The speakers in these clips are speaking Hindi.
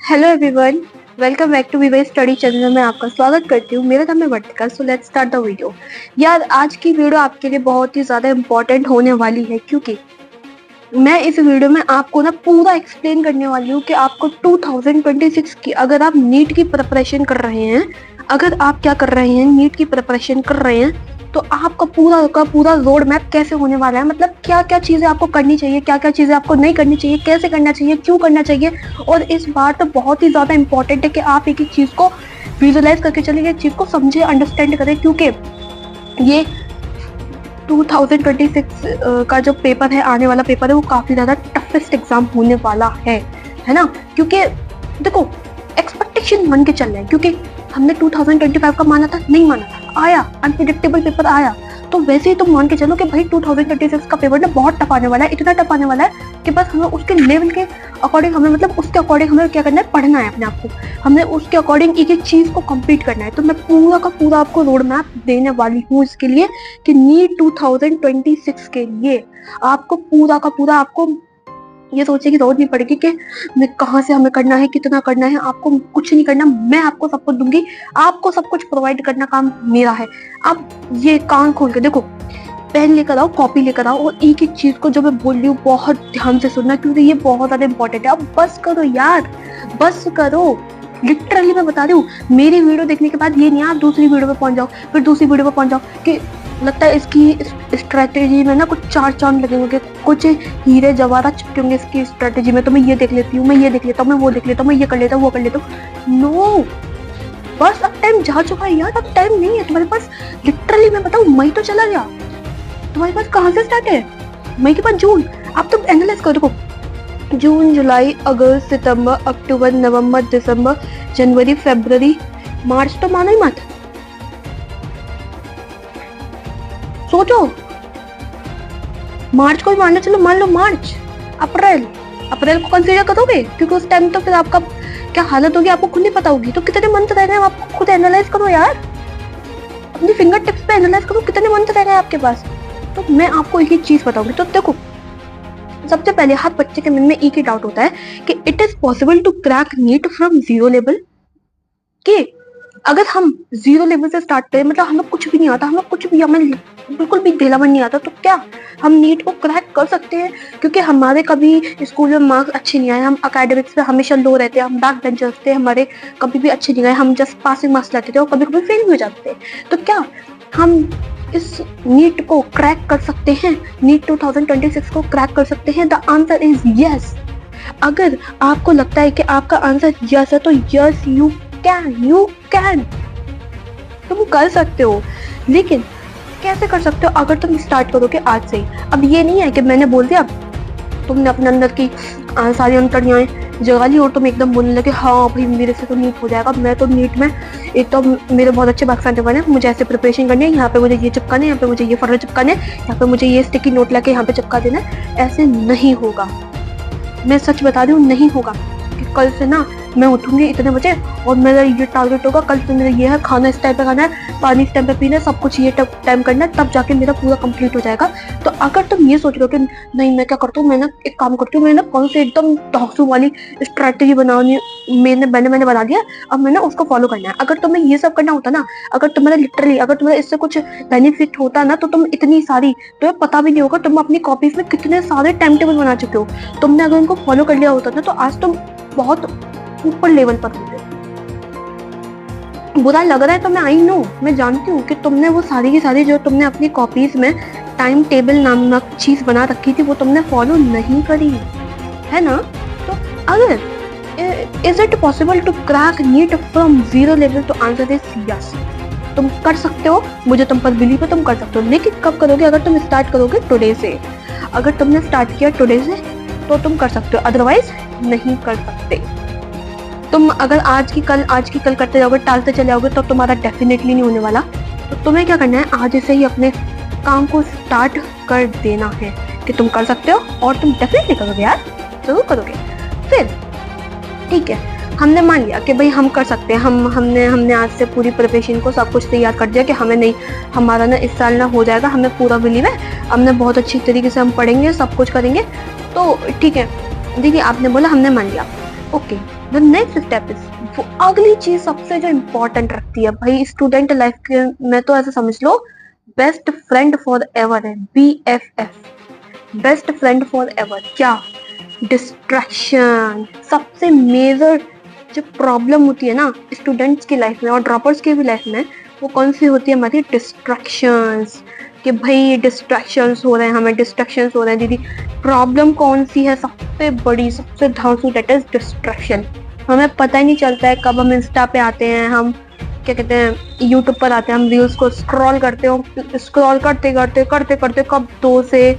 Hello everyone, welcome back to VY study channel में आपका स्वागत करती हूँ। मेरा नाम है Vartika. So let's start the video. यार, आज की वीडियो आपके लिए बहुत ही ज़्यादा इम्पोर्टेंट होने वाली है, क्योंकि मैं इस वीडियो में आपको ना पूरा एक्सप्लेन करने वाली हूँ कि आपको 2026 की, अगर आप नीट की प्रिपरेशन कर रहे हैं, अगर आप क्या कर रहे हैं, नीट की प्रिपरेशन कर रहे हैं, तो आपका पूरा का पूरा रोड मैप कैसे होने वाला है। मतलब क्या क्या चीज़ें आपको करनी चाहिए, क्या क्या चीज़ें आपको नहीं करनी चाहिए, कैसे करना चाहिए, क्यों करना चाहिए। और इस बार तो बहुत ही ज़्यादा इंपॉर्टेंट है कि आप एक एक चीज़ को विजुअलाइज करके चलें, एक चीज़ को समझे, अंडरस्टैंड करें, क्योंकि ये 2026 का जो पेपर है, आने वाला पेपर है, वो काफ़ी ज़्यादा टफेस्ट एग्जाम होने वाला है ना। क्योंकि देखो, एक्सपेक्टेशन मान के चल रहे हैं, क्योंकि हमने 2025 का माना था, नहीं माना था, आया अनप्रिडिक्टेबल पेपर आया, तो वैसे ही तुम मान के चलो कि भाई 2026 का पेपर ना बहुत टफ आने वाला है, इतना टफ आने वाला है कि बस हमें उसके लेवल के अकॉर्डिंग, हमें मतलब उसके अकॉर्डिंग हमें क्या करना है, पढ़ना है अपने आप को, हमने उसके अकॉर्डिंग एक एक चीज़ को कंप्लीट करना है। तो मैं पूरा का पूरा आपको रोड मैप देने वाली हूँ इसके लिए कि नीट 2026 के लिए आपको पूरा का पूरा, आपको ये सोचे की जरूरत नहीं पड़ेगी कि मैं कहाँ से हमें करना है, कितना करना है। आपको कुछ नहीं करना, मैं आपको सब कुछ दूंगी, आपको सब कुछ प्रोवाइड करना काम मेरा है। अब ये कान खोल के देखो, पेन लेकर आओ, कॉपी लेकर आओ, और एक एक चीज को जो मैं बोल रही हूँ बहुत ध्यान से सुनना, क्योंकि ये बहुत ज्यादा इंपॉर्टेंट है। अब बस करो यार, बस करो। लिटरली मैं बता रही हूँ, मेरी वीडियो देखने के बाद ये नहीं आप दूसरी वीडियो पे पहुंच जाओ, फिर दूसरी वीडियो पे पहुंच जाओ कि लगता है इसकी स्ट्रेटेजी में ना कुछ चार चांद लगेंगे, कुछ हीरे जवाहरात चिपके होंगे इसकी स्ट्रेटेजी में। तो मैं ये देख लेती हूँ, मैं ये देख लेता हूँ, मैं वो देख लेता हूँ, मैं ये कर लेता हूँ, वो कर लेता हूँ। नो, बस अब टाइम जा चुका है यार, अब टाइम नहीं है तुम्हारे पास। लिटरली मैं बताऊँ, मई तो चला गया, तुम्हारे पास कहाँ से स्टार्ट है, मई के बाद जून। अब तुम एनालाइज करो, देखो, जून, जुलाई, अगस्त, सितंबर, अक्टूबर, नवंबर, दिसंबर, जनवरी, फरवरी, मार्च तो मानो ही मत। सोचो, मार्च को भी मान लो, चलो मान लो मार्च, अप्रैल, अप्रैल को कंसीडर करोगे, क्योंकि उस टाइम तो फिर आपका क्या हालत होगी आपको खुद नहीं पता होगी। तो कितने मंथ रह गए आपको खुद एनालाइज करो यार, अपनी फिंगर टिप्स पे एनालाइज करो कितने मंथ रह गए आपके पास। तो मैं आपको एक ही चीज बताऊंगी। तो देखो, सबसे पहले हर बच्चे के मन में एक ही डाउट होता है कि it is possible to crack NEET from zero level. कि अगर हम जीरो लेवल से स्टार्ट करें, मतलब हमें कुछ भी नहीं आता, हमें कुछ भी, हमें बिल्कुल भी धेलावन नहीं आता, तो क्या हम नीट को क्रैक कर सकते हैं? क्योंकि हमारे कभी स्कूल में मार्क्स अच्छे नहीं आए, हम अकेडमिक्स में हमेशा लो रहते हैं, हम बैक बेंचर्स थे, हमारे कभी भी अच्छे नहीं आए, हम जस्ट पासिंग मार्क्स लाते थे और कभी कभी फेल भी हो जाते थे। तो क्या हम इस नीट को क्रैक कर सकते हैं? नीट 2026 को क्रैक कर सकते हैं? The answer is yes. अगर आपको लगता है कि आपका आंसर यस है, तो यस, यू कैन, तुम कर सकते हो। लेकिन कैसे कर सकते हो? अगर तुम स्टार्ट करोगे आज से ही। अब ये नहीं है कि मैंने बोल दिया, तुमने अपने अंदर की सारी अंतर्याएं जगा ली और तुम एकदम बोलने लगे हाँ भाई मेरे से तो नीट हो जाएगा, मैं तो नीट में एक तो मेरे बहुत अच्छे मार्क्स आने वाले हैं, मुझे ऐसे प्रिपरेशन करनी है, यहाँ पे मुझे ये चिपकाने, यहाँ पे मुझे ये फर्र चिपकाने, यहाँ पे मुझे ये स्टिकी नोट लाके यहाँ पे चिपका देना है। ऐसे नहीं होगा, मैं सच बता रही हूँ, नहीं होगा। कि कल से ना मैं उठूंगी इतने बजे और मेरा ये टारगेट होगा, कल से मेरा ये है, खाना इस टाइम पे खाना है, पानी इस टाइम पे पीना है, सब कुछ ये टाइम करना है, तब जाके मेरा पूरा कंप्लीट हो जाएगा। तो अगर तुम ये सोच रहे हो कि नहीं मैं क्या करता हूँ, मैं ना एक काम करती हूँ, मैं ना कौन से एकदम धांसू वाली स्ट्रैटेजी बनानी, मैंने बना दिया, अब मैं ना उसको फॉलो करना है। अगर तुम्हें ये सब करना होता ना, अगर तुम्हारा लिटरली, अगर तुम्हें इससे कुछ बेनिफिट होता ना, तो तुम इतनी सारी, तुम्हें पता भी नहीं होगा तुम अपनी कॉपीज में कितने सारे टाइम टेबल बना चुके हो। तुमने अगर उनको फॉलो कर लिया होता ना, तो आज तुम बहुत ऊपर लेवल पर होते। बुरा लग रहा है तो मैं आई नो, मैं जानती हूँ कि तुमने वो सारी की सारी जो तुमने अपनी कॉपीज में टाइम टेबल नामक चीज बना रखी थी, वो तुमने फॉलो नहीं करी है ना। तो अगर is it possible to crack NEET from zero level, तो आंसर इज यस, तुम कर सकते हो, मुझे तुम पर बिलीव है, तुम कर सकते हो। लेकिन कब करोगे? अगर तुम स्टार्ट करोगे टुडे से। अगर तुमने स्टार्ट किया टुडे से तो तुम कर सकते हो, अदरवाइज नहीं कर सकते। तुम अगर आज की कल करते जाओगे, टालते चले जाओगे, तो तुम्हारा डेफिनेटली नहीं होने वाला। तो तुम्हें क्या करना है, आज से ही अपने काम को स्टार्ट कर देना है कि तुम कर सकते हो, और तुम डेफिनेटली करोगे यार, जरूर करोगे। फिर ठीक है, हमने मान लिया कि भाई हम कर सकते हैं, हमने आज से पूरी प्रिपरेशन को सब कुछ तैयार कर दिया कि हमें नहीं, हमारा ना इस साल ना हो जाएगा, हमें पूरा बिलीव है, हमने बहुत अच्छी तरीके से हम पढ़ेंगे, सब कुछ करेंगे। तो ठीक है, देखिए आपने बोला, हमने मान लिया। Okay, the next step is, वो अगली चीज सबसे जो इम्पोर्टेंट रखती है भाई स्टूडेंट लाइफ के में, तो ऐसे समझ लो बेस्ट फ्रेंड फॉर एवर है, BFF, best friend for ever. क्या? डिस्ट्रैक्शन। सबसे मेजर जो प्रॉब्लम होती है ना स्टूडेंट्स की लाइफ में और ड्रॉपर्स की भी लाइफ में, वो कौन सी होती है? हमारी डिस्ट्रैक्शंस। कि भाई डिस्ट्रैक्शंस हो रहे हैं, हमें डिस्ट्रैक्शंस हो रहे हैं दीदी। प्रॉब्लम कौन सी है सबसे बड़ी, सबसे धांसू? That is distraction. हमें पता ही नहीं चलता है कब हम इंस्टा पे आते हैं, हम क्या कहते हैं यूट्यूब पर आते हैं, हम रील्स को स्क्रॉल करते हो, स्क्रॉल करते करते करते करते कब 2 से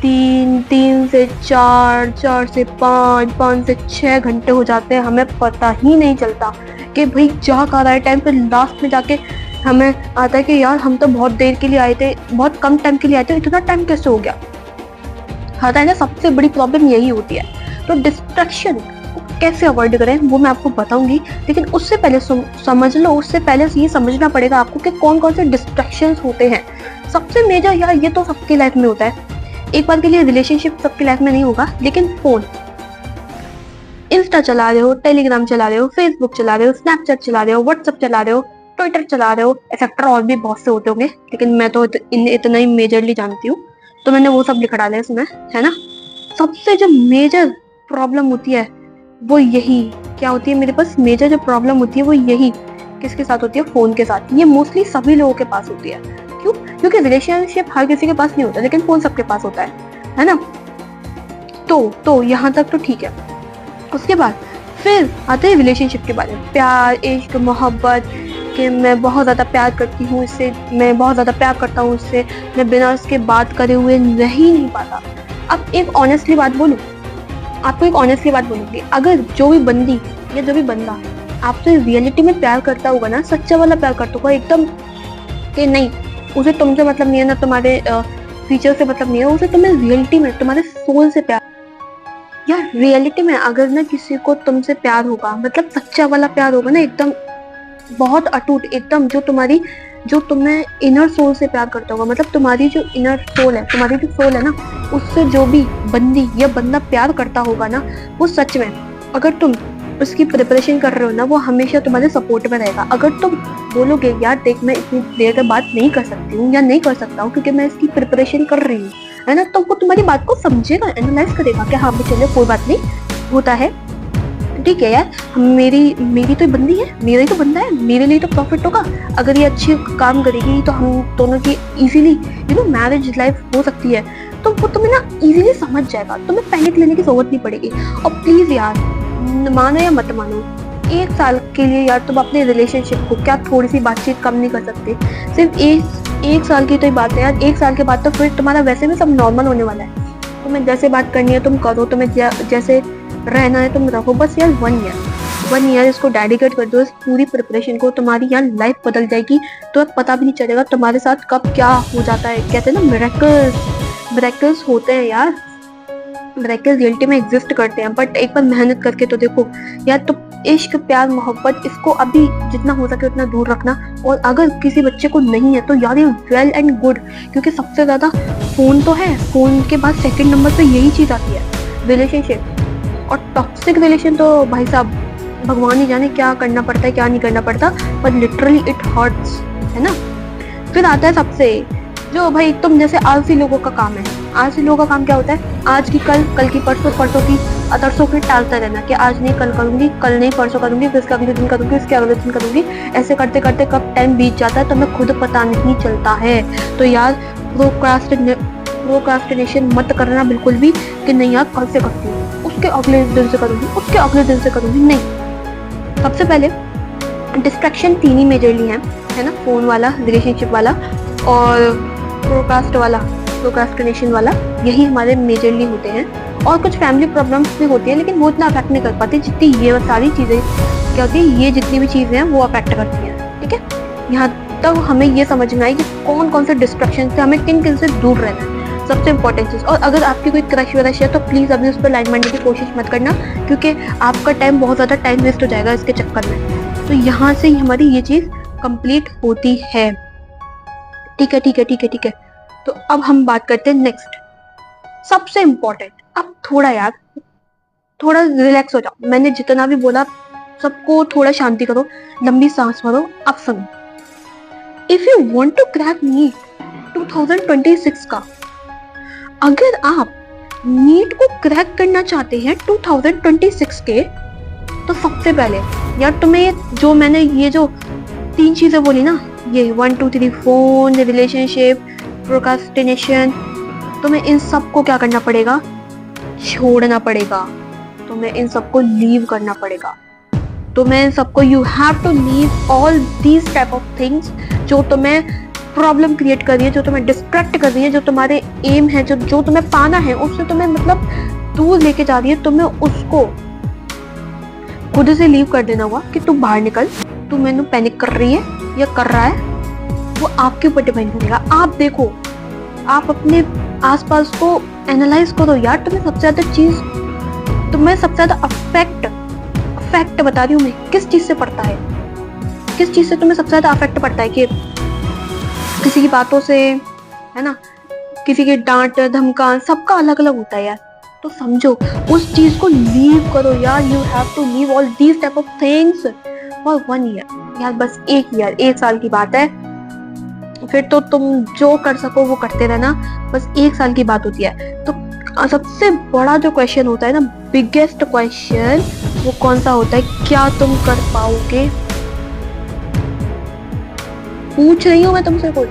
3, 3 से 4, 4 से 5, 5 से 6 घंटे हो जाते हैं, हमें पता ही नहीं चलता कि भाई जा कहाँ रहा है टाइम। पे लास्ट में जाके हमें आता है कि यार हम तो बहुत देर के लिए आए थे, बहुत कम टाइम के लिए आए थे, इतना टाइम कैसे हो गया? आता है ना, सबसे बड़ी प्रॉब्लम यही होती है। तो डिस्ट्रैक्शन कैसे अवॉइड करें वो मैं आपको बताऊंगी, लेकिन उससे पहले समझ लो, उससे पहले ये समझना पड़ेगा आपको कि कौन कौन से डिस्ट्रैक्शंस होते हैं। सबसे मेजर यार ये तो सबकी लाइफ में होता है, एक बार के लिए रिलेशनशिप सबकी लाइफ में नहीं होगा, लेकिन फोन, इंस्टा चला रहे हो, टेलीग्राम चला रहे हो, फेसबुक चला रहे हो, स्नैपचैट चला रहे हो, व्हाट्सएप चला रहे हो, ट्विटर चला रहे हो, एक्सेट्रा और भी बहुत से होते होंगे, लेकिन मैं तो इतना ही मेजरली जानती हूँ, तो मैंने वो सब लिख डाला है इसमें, है ना। सबसे जो मेजर प्रॉब्लम होती है वो यही, क्या होती है मेरे पास मेजर जो प्रॉब्लम होती है वो यही, किसके साथ होती है? फोन के साथ। ये मोस्टली सभी लोगों के पास होती है। क्यों? क्योंकि रिलेशनशिप हर किसी के पास नहीं होता, लेकिन फोन सबके पास होता है ना। तो यहाँ तक तो ठीक है। उसके बाद फिर आते हैं रिलेशनशिप के बारे में, प्यार, इश्क, मोहब्बत, कि मैं बहुत ज़्यादा प्यार करती हूँ इससे, मैं बहुत ज़्यादा प्यार करता हूँ उससे, मैं बिना उसके बात करे हुए रह ही नहीं पाता। अब एक ऑनेस्टली बात बोलूँ, आपको एक ऑनेस्टली बात बोलूँगी, अगर जो भी बंदी या जो भी बंदा आपसे रियलिटी में प्यार करता होगा ना, सच्चा वाला प्यार करता होगा एकदम, कि नहीं उसे तुमसे मतलब नहीं है ना, तुम्हारे फीचर से मतलब नहीं है, उसे तुम्हें रियलिटी में तुम्हारे सोल से प्यार, यार रियलिटी में अगर ना किसी को तुमसे प्यार होगा, मतलब सच्चा वाला प्यार होगा ना, एकदम बहुत अटूट, एकदम जो तुम्हें इनर सोल से प्यार करता होगा, मतलब तुम्हारी जो इनर सोल है, तुम्हारी जो सोल है ना, उससे जो भी बंदी या बंदा प्यार करता होगा ना, वो सच में अगर तुम उसकी प्रिपरेशन कर रहे हो ना, वो हमेशा तुम्हारे सपोर्ट में रहेगा। अगर तुम बोलोगे यार देख मैं इतनी देर के बाद नहीं कर सकती हूँ या नहीं कर सकता हूँ क्योंकि मैं इसकी प्रिपरेशन कर रही हूँ, है ना, तो वो तुम्हारी बात को समझेगा, एनालाइज करेगा कि हाँ चलो कोई बात नहीं, होता है, ठीक है यार, मेरी तो बंदी है, मेरा ही तो बंदा है, मेरे लिए तो प्रॉफिट होगा, अगर ये अच्छी काम करेगी तो हम दोनों की इजीली मैरिज लाइफ हो सकती है। तो वो तुम्हें ना इजीली समझ जाएगा, तुम्हें पैनिक लेने की जरूरत नहीं पड़ेगी। और प्लीज यार, मानो या मत मानो, 1 साल के लिए यार तुम अपने रिलेशनशिप को क्या थोड़ी सी बातचीत कम नहीं कर सकते? सिर्फ एक साल की तो ही बात है यार, 1 साल के बाद तो फिर तुम्हारा वैसे भी सब नॉर्मल होने वाला है, तुम्हें जैसे बात करनी है तुम करो, तुम्हें जैसे रहना है तुम रहो, बस यार 1 ईयर इसको डेडिकेट कर दो, इस पूरी प्रिपरेशन को, तुम्हारी यार लाइफ बदल जाएगी, तो पता भी नहीं चलेगा तुम्हारे साथ कब क्या हो जाता है। कहते हैं ना मिरेकल्स होते हैं यार, मिरेकल्स रियलिटी में एग्जिस्ट करते हैं, बट एक बार मेहनत करके तो देखो यार। तो इश्क, प्यार, मोहब्बत, इसको अभी जितना हो सके उतना दूर रखना, और अगर किसी बच्चे को नहीं है तो यार ये वेल एंड गुड, क्योंकि सबसे ज्यादा फोन तो है, फोन के बाद सेकंड नंबर पे यही चीज आती है, रिलेशनशिप। और टॉक्सिक रिलेशन तो भाई साहब भगवान ही जाने क्या करना पड़ता है क्या नहीं करना पड़ता, पर लिटरली इट हर्ट्स, है ना। फिर आता है सबसे जो भाई तुम जैसे आलसी लोगों का काम है। आलसी लोगों का काम क्या होता है? आज की कल की परसों, परसों की तरसों की टालता रहना, कि आज नहीं कल करूंगी, कल नहीं परसों करूंगी, फिर इसके अगले दिन करूंगी, इसके अगले दिन करूंगी, ऐसे करते करते कब टाइम बीत जाता है तुम्हें खुद पता नहीं चलता है। तो यार प्रोक्रास्टिनेशन मत करना बिल्कुल भी, कि नहीं यार कल से करती हूँ, उसके अगले दिन से करूंगी, उसके अगले दिन से करूंगी, नहीं। सबसे पहले डिस्ट्रैक्शन 3 ही मेजरली हैं, है ना, फोन वाला, रिलेशनशिप वाला और प्रोक्रास्टिनेशन वाला, यही हमारे मेजरली होते हैं। और कुछ फैमिली प्रॉब्लम्स भी होती है, लेकिन वो इतना अफेक्ट नहीं कर पाती जितनी ये सारी चीजें क्या होती है, ये जितनी भी चीजें हैं वो अफेक्ट करती हैं, ठीक है। यहाँ तक हमें ये समझ में आई कि कौन कौन से डिस्ट्रैक्शन से हमें किन किन से दूर रहना है, सबसे इंपॉर्टेंट चीज। और अगर आपकी कोई क्रश वरश है तो प्लीज अभी उस पर लाइन मारने की कोशिश मत करना, क्योंकि आपका टाइम बहुत ज्यादा टाइम वेस्ट हो जाएगा इसके चक्कर में। तो यहाँ से ही हमारी ये चीज कंप्लीट होती है, ठीक है, ठीक है, ठीक है, ठीक है। तो अब हम बात करते हैं नेक्स्ट, सबसे इम्पोर्टेंट। अब थोड़ा यार थोड़ा रिलैक्स हो जाओ। मैंने जितना भी बोला सबको थोड़ा शांति करो, लंबी सांस भरो। अब सुनो, if you want to crack NEET 2026 का, अगर आप नीट को क्रैक करना चाहते हैं 2026 के, तो सबसे पहले यार तुम्हें जो मैंने ये जो 3 चीजें बोली ना, ये 1 2 3 फोन, रिलेशनशिप, प्रोक्रास्टिनेशन, तुम्हें इन सबको क्या करना पड़ेगा? छोड़ना पड़ेगा। तुम्हें इन सबको लीव करना पड़ेगा। तुम्हें इन सबको, you have to leave all these type of things जो तुम्हें प्रॉब्लम क्रिएट कर रही है, जो तुम्हें डिस्ट्रैक्ट कर रही है, जो तुम्हारे एम है, जो तुम्हें पाना है, उससे तुम्हें मतलब दूर लेके जा रही है। तुम्हें उसको खुद से लीव कर देना होगा कि तू बाहर निकल। तू मैंने पैनिक कर रही है या कर रहा है, वो आपके ऊपर डिपेंड करेगा। आप देखो, आप अपने आसपास को एनालाइज करो यार। तुम्हें सबसे ज्यादा अफेक्ट बता रही हूँ मैं, किस चीज से पड़ता है, किस चीज से तुम्हें सबसे ज्यादा अफेक्ट पड़ता है? कि किसी की बातों से, है ना, किसी के डांट धमकान, सबका अलग अलग होता है यार। तो समझो, उस चीज को लीव करो यार। You have to leave all these type of things for 1 year यार, बस 1 ईयर, 1 साल की बात है। फिर तो तुम जो कर सको वो करते रहना, बस 1 साल की बात होती है। तो सबसे बड़ा जो क्वेश्चन होता है ना, बिगेस्ट क्वेश्चन, वो कौन सा होता है? क्या तुम कर पाओगे? पूछ रही हूँ मैं तुमसे, कुछ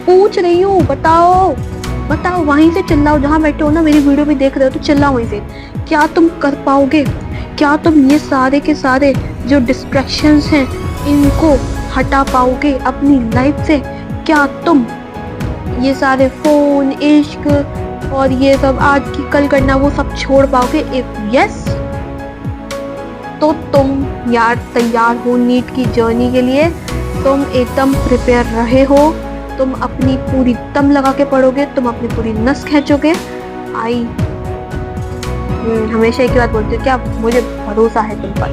पूछ रही हूँ, बताओ। वहीं से चिल्लाओ, जहां बैठे हो ना, मेरी वीडियो भी देख रहे हो तो चिल्लाओ वहीं से। क्या तुम कर पाओगे? क्या तुम ये सारे के सारे जो डिस्ट्रैक्शंस हैं इनको हटा पाओगे अपनी लाइफ से? क्या तुम ये सारे फोन, इश्क और ये सब आज की कल करना, वो सब छोड़ पाओगे? इफ यस, तो तुम यार तैयार हो नीट की जर्नी के लिए। तुम एकदम प्रिपेयर रहे हो, तुम अपनी पूरी दम लगा के पढ़ोगे, तुम अपनी पूरी नस खींचोगे। हमेशा एक बात बोलती हूँ, क्या मुझे भरोसा है तुम पर,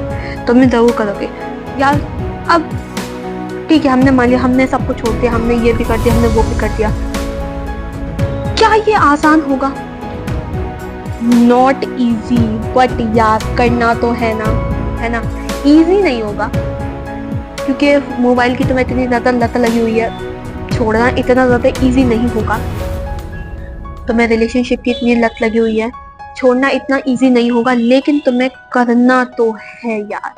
तुम जरूर करोगे यार। अब ठीक है, हमने मान लिया, हमने सब कुछ छोड़ दिया, हमने ये भी कर दिया, हमने वो भी कर दिया। क्या ये आसान होगा? नॉट इजी, बट यार करना तो है ना। इजी नहीं होगा, क्योंकि मोबाइल की तुम्हें इतनी ज्यादा लत लगी हुई है, छोड़ना इतना ज्यादा इजी नहीं होगा। तुम्हें रिलेशनशिप की इतनी लत लगी हुई है, छोड़ना इतना इजी नहीं होगा, लेकिन तुम्हें करना तो है यार।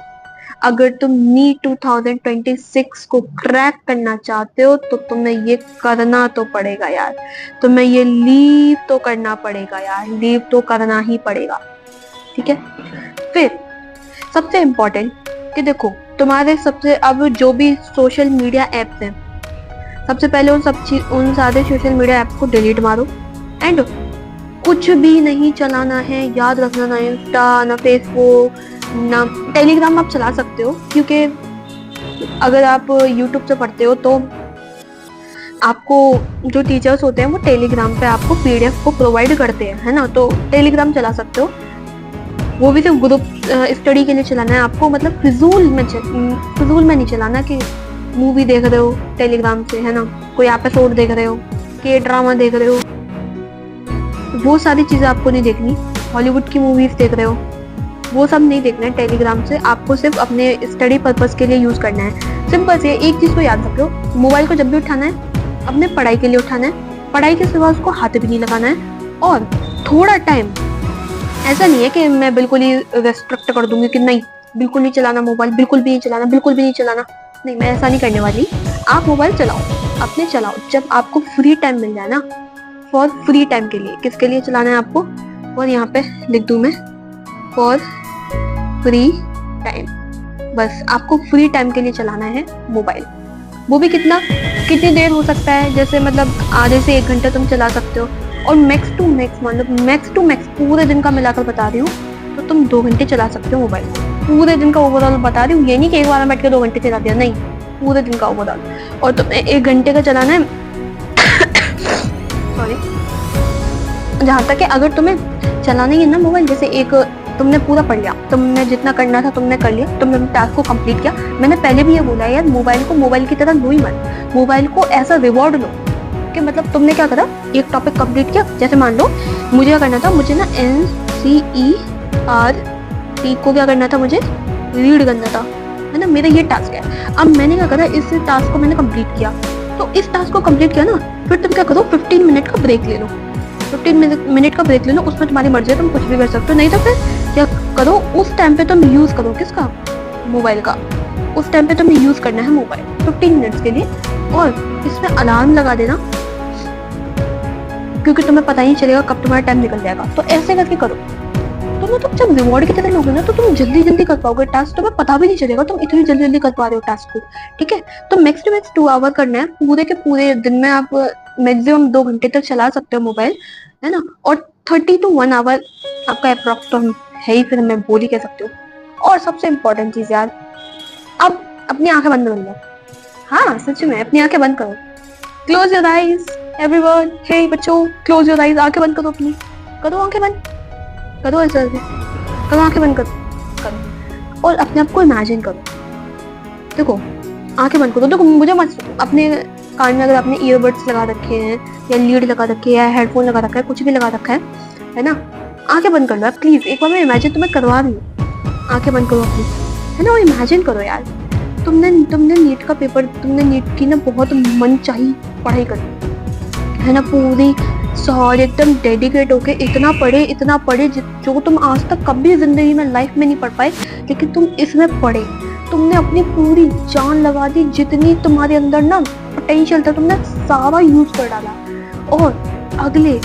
अगर तुम नीट 2026 को क्रैक करना चाहते हो तो तुम्हें ये करना तो पड़ेगा यार। तुम्हें ये लीव तो करना पड़ेगा यार, लीव तो करना ही पड़ेगा, ठीक है। फिर सबसे इम्पोर्टेंट कि देखो, तुम्हारे सबसे अब जो भी सोशल मीडिया ऐप्स हैं, सबसे पहले उन सारे सोशल मीडिया ऐप्स को डिलीट मारो। एंड कुछ भी नहीं चलाना है, याद रखना, ना इंस्टा, ना फेसबुक, ना टेलीग्राम। आप चला सकते हो, क्योंकि अगर आप यूट्यूब से पढ़ते हो तो आपको जो टीचर्स होते हैं वो टेलीग्राम पे आपको पीडीएफ को प्रोवाइड करते हैं, है ना। तो टेलीग्राम चला सकते हो, वो भी सिर्फ ग्रुप स्टडी के लिए चलाना है आपको। मतलब फिजूल में नहीं चलाना कि मूवी देख रहे हो टेलीग्राम से, है ना, कोई एपिसोड देख रहे हो, के ड्रामा देख रहे हो, वो सारी चीजें आपको नहीं देखनी। हॉलीवुड की मूवीज देख रहे हो, वो सब नहीं देखना है टेलीग्राम से। आपको सिर्फ अपने स्टडी पर्पस के लिए यूज करना है। सिंपल से एक चीज को याद रखो, मोबाइल को जब भी उठाना है अपने पढ़ाई के लिए उठाना है, पढ़ाई के सिवा उसको हाथ भी नहीं लगाना है। और थोड़ा टाइम, ऐसा नहीं है कि मैं बिल्कुल ही रेस्ट्रिक्ट कर दूंगी कि नहीं, बिल्कुल नहीं चलाना मोबाइल, बिल्कुल भी नहीं चलाना, नहीं, मैं ऐसा नहीं करने वाली। आप मोबाइल चलाओ, अपने चलाओ, जब आपको फ्री टाइम मिल जाए ना, फॉर फ्री टाइम के लिए। किसके लिए चलाना है आपको? और यहाँ पे लिख दूं मैं, फॉर फ्री टाइम। बस आपको फ्री टाइम के लिए चलाना है मोबाइल। वो भी कितनी देर हो सकता है, जैसे मतलब आधे से 1 घंटा तुम चला सकते हो। और मैक्स टू मैक्स पूरे दिन का मिलाकर बता रही हूँ तो तुम 2 घंटे चला सकते हो मोबाइल। पूरे दिन का ओवरऑल बता रही हूँ, ये नहीं कि एक बार में बैठ के 2 घंटे चला दिया, नहीं, पूरे दिन का ओवरऑल। और तुम्हें 1 घंटे का चलाना है सॉरी, जहाँ तक कि अगर तुम्हें चलाना ही है ना मोबाइल, जैसे एक तुमने पूरा पढ़ लिया, तुमने जितना करना था तुमने कर लिया, तुमने टास्क को कंप्लीट किया। मैंने पहले भी ये बोला है यार, मोबाइल को मोबाइल की तरह लो ही मत, मोबाइल को ऐसा रिवॉर्ड लो कि मतलब तुमने क्या करा, एक टॉपिक कंप्लीट किया। जैसे मान लो मुझे क्या करना था, मुझे ना NCERT और टी को क्या करना था, मुझे रीड करना था, है ना। मेरा ये टास्क है। अब मैंने क्या करा, इस टास्क को मैंने कंप्लीट किया। तो इस टास्क को कंप्लीट किया ना, फिर तुम क्या करो, 15 मिनट का ब्रेक ले लो। 15 मिनट का ब्रेक ले लो, उसमें तुम्हारी मर्जी है, तुम कुछ भी कर सकते हो। नहीं तो फिर क्या करो, उस टाइम पे तुम यूज करो किसका, मोबाइल का। उस टाइम पे तुम्हें यूज करना है मोबाइल 15 मिनट्स के लिए, और इसमें अलार्म लगा देना, क्योंकि तुम्हें पता ही नहीं चलेगा कब तुम्हारा टाइम निकल जाएगा। तो ऐसे करके करो, तुम जब रिवॉर्ड की तरह लोगे ना, तो तुम जल्दी जल्दी कर पाओगे टास्क, तुम्हें पता भी नहीं चलेगा तुम इतनी जल्दी जल्दी कर पा रहे हो टास्क को। ठीक है, तो मैक्स टू मैक्स 2 आवर करना है। पूरे के पूरे दिन में आप मैक्सिमम 2 घंटे तक चला सकते हो मोबाइल, है ना। और 30 to 1 आवर आपका अप्रोक्स तो है ही, फिर मैं बोल ही कह सकती हूँ। और सबसे इम्पोर्टेंट चीज यार, अब अपनी आंखें बंद कर लो। हाँ सच में, अपनी आंखें बंद करो। क्लोज योर आईज एवरीवन, हे बच्चों, क्लोज योर आईज, आंखें बंद करो अपनी, करो आंखें बंद करो, ऐसे करो, आंखें बंद करो और अपने आप को इमेजिन करो। देखो आंखें बंद करो, देखो मुझे मत, अपने कान में अगर आपने ईयरबड्स लगा रखे हैं या लीड लगा रखे है या हेडफोन लगा रखा है, कुछ भी लगा रखा है ना, आंखें बंद कर लो प्लीज। एक बार मैं इमेजिन तुम्हें करवा रही हूँ, आंखें बंद करो अपनी, है ना। वो इमेजिन करो यार, तुमने नीट का पेपर, तुमने नीट की ना बहुत मन चाहिए पढ़ाई करी, है ना। पूरी सॉरी एकदम डेडिकेट होके इतना पढ़े जो तुम आज तक कभी जिंदगी में लाइफ में नहीं पढ़ पाए, लेकिन तुम इसमें पढ़े, तुमने अपनी पूरी जान लगा दी, जितनी तुम्हारे अंदर ना पोटेंशियल था तुमने सारा यूज कर डाला। और अगले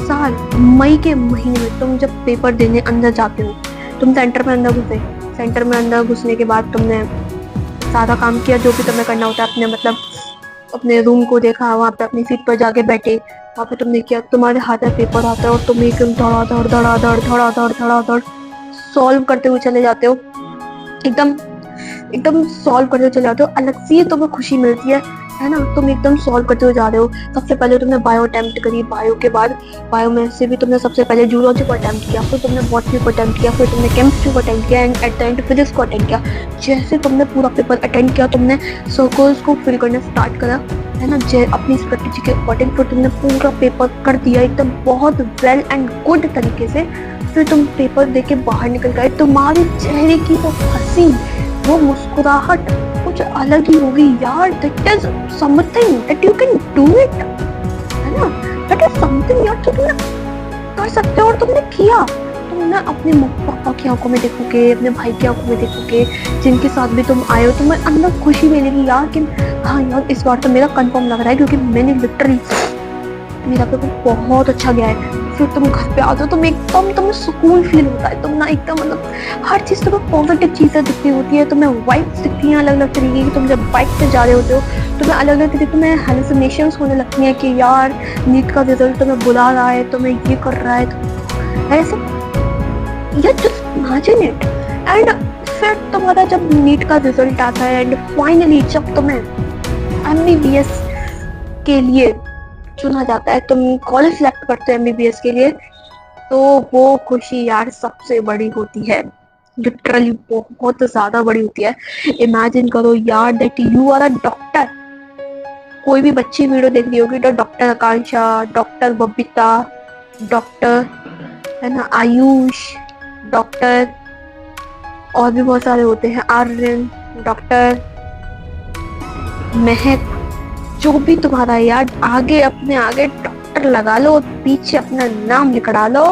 साल मई के महीने में तुम जब पेपर देने अंदर जाते हो, तुम सेंटर में अंदर घुसे, सेंटर में अंदर घुसने के बाद तुमने सारा काम किया जो भी तुम्हें करना होता है, अपने मतलब अपने रूम को देखा, वहाँ पे अपनी सीट पर जाके बैठे, वहाँ पे तुमने किया, तुम्हारे हाथ में पेपर आता है और तुम एकदम धड़ाधड़ सॉल्व करते हुए चले जाते हो, एकदम सॉल्व करते हुए चले जाते हो। अलग सी तुम्हें खुशी मिलती है ना। तुम एकदम सॉल्व करते हुए जा रहे हो। सबसे पहले तुमने बायो अटेम्प्ट करी, बायो के बाद बायो में से भी तुमने सबसे पहले जूलॉजी को अटेम्प्ट किया, फिर तुमने बॉटनी को अटेम्प्ट किया, फिर तुमने केमिस्ट्री को अटेम्प्ट किया and at the and physics को अटेम्प्ट किया। जैसे तुमने पूरा पेपर अटेम्प्ट किया, तुमने सर्कल्स को फिल करना स्टार्ट करा, है ना, अपनी स्ट्रेटेजी के अकॉर्डिंग। फिर तुमने पूरा पेपर कर दिया एकदम बहुत वेल एंड गुड तरीके से। फिर तुम पेपर दे के बाहर निकल गए, तुम्हारे चेहरे की वो हंसी, वो मुस्कुराहट कुछ अलग ही होगी यार। That is something that you can do it, है ना। दैट इज समथिंग यार, तुमने कर सकते हो और तुमने किया। तुम ना अपने पापा की आंखों में देखोगे, अपने भाई की आंखों में देखोगे, जिनके साथ भी तुम आए हो, तुम्हें अंदर खुशी मिलेगी यार कि हाँ यार इस बार तो मेरा कंफर्म लग रहा है, क्योंकि मैंने लिटरली मेरा पेपर बहुत अच्छा गया है। फिर तुम घर पे आते हो, तुम एकदम तुम्हें सुकून फील होता है, तुम ना एकदम मतलब हर चीज तुम्हें पॉजिटिव चीजें दिखती होती है, तुम्हें वाइब्स दिखती हैं अलग अलग तरीके की। तुम जब बाइक पे जा रहे होते हो, तुम्हें अलग अलग तरीके, तुम्हें हेलुसिनेशंस होने लगती हैं कि यार नीट का रिजल्ट तुम्हें बुला रहा है, तुम्हें ये कर रहा है, ऐसे यार जस्ट इमेजिन इट। एंड फिर तुम्हारा जब नीट का रिजल्ट आता है एंड फाइनली जब तुम्हें MBBS के लिए चुना जाता है, तुम कॉलेज सिलेक्ट करते हो MBBS के लिए, तो वो खुशी यार सबसे बड़ी होती है, लिटरली बहुत ज्यादा बड़ी होती है। इमेजिन करो यार that you are a doctor. कोई भी बच्ची वीडियो देख रही होगी तो doctor Akanksha, doctor Babita, doctor है ना आयुष, डॉक्टर और भी बहुत सारे होते हैं, आर्यन, डॉक्टर महक, जो भी तुम्हारा यार आगे अपने आगे डॉक्टर लगा लो, पीछे अपना नाम लिखा लो,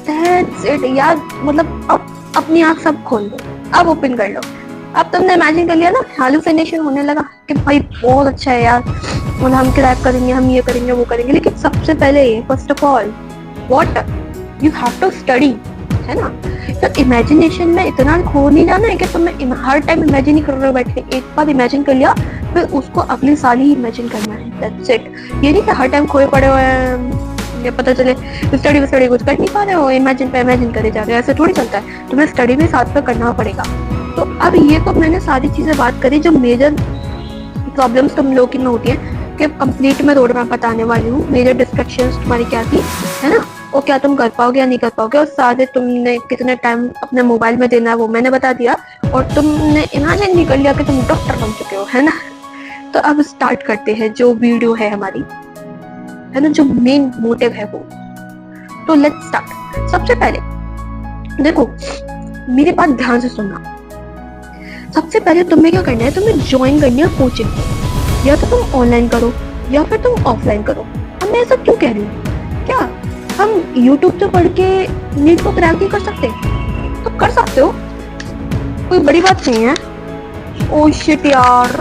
दैट्स इट यार। मतलब अब अपनी आंख सब खोल दो, अब ओपन कर लो। अब तुमने इमेजिन कर लिया ना, हालुसिनेशन होने लगा कि भाई बहुत अच्छा है यार, मतलब हम क्रैक करेंगे, हम ये करेंगे वो करेंगे, लेकिन सबसे पहले first of all what you have to study, है ना। तो इमेजिनेशन में इतना खो नहीं जाना है कि तुम्हें हर टाइम इमेजिन ही कर रहे हो बैठ के। एक बार इमेजिन कर लिया, फिर उसको अगले साल ही इमेजिन करना है, दैट्स इट। ये नहीं कि हर टाइम खोए पड़े हुए हैं, ये पता चले स्टडी कुछ कर नहीं पा रहे हो, इमेजिन पे इमेजिन करे जा रहे हो, ऐसे थोड़ी चलता है। तुम्हें स्टडी भी साथ में करना पड़ेगा। तो अब ये तो मैंने सारी चीजें बात करी जो मेजर प्रॉब्लम्स तुम लोगों की में होती है, कि कंप्लीट मैं रोड मैप बताने वाली हूँ। मेजर डिस्ट्रैक्शंस तुम्हारी क्या थी, है ना, और क्या तुम कर पाओगे या नहीं कर पाओगे, और सारे तुमने कितने टाइम अपने मोबाइल में देना है वो मैंने बता दिया, और तुमने इमेजिन भी कर लिया कि तुम डॉक्टर बन चुके हो, है ना। तो अब स्टार्ट करते हैं जो वीडियो है हमारी, है ना, जो मेन मोटिव है वो। तो लेट्स स्टार्ट। सबसे पहले देखो मेरी बात ध्यान से सुनना। सबसे पहले तुम्हें क्या करना है, तुम्हें ज्वाइन करनी है कोचिंग। या तो तुम ऑनलाइन करो या फिर तुम ऑफलाइन करो। अब मैं ऐसा क्यों कह रही हूँ, क्या हम YouTube से पढ़ के नीट को क्रैक नहीं कर सकते? तो कर सकते हो, कोई बड़ी बात नहीं है। ओ शिट यार,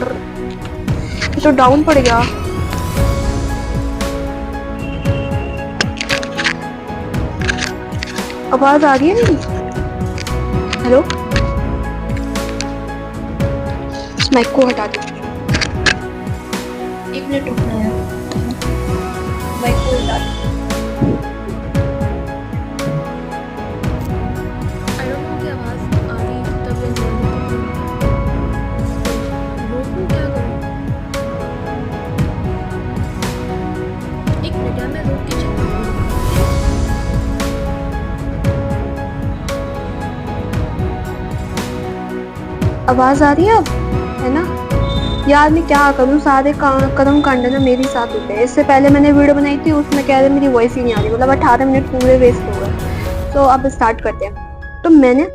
ये तो डाउन पड़ गया। आवाज आ रही है मेरी? हेलो, इस माइक को हटा दो। एक मिनट रुकना है, माइक को हटा दो। आवाज आ रही है अब, है ना? यार मैं क्या करूँ, सारे कदम कांड ना मेरे साथ होते हैं। इससे पहले मैंने वीडियो बनाई थी, उसमें कह रहे मेरी वॉइस ही नहीं आ रही, मतलब 18 मिनट पूरे वेस्ट हो गए। तो अब स्टार्ट करते हैं। तो मैंने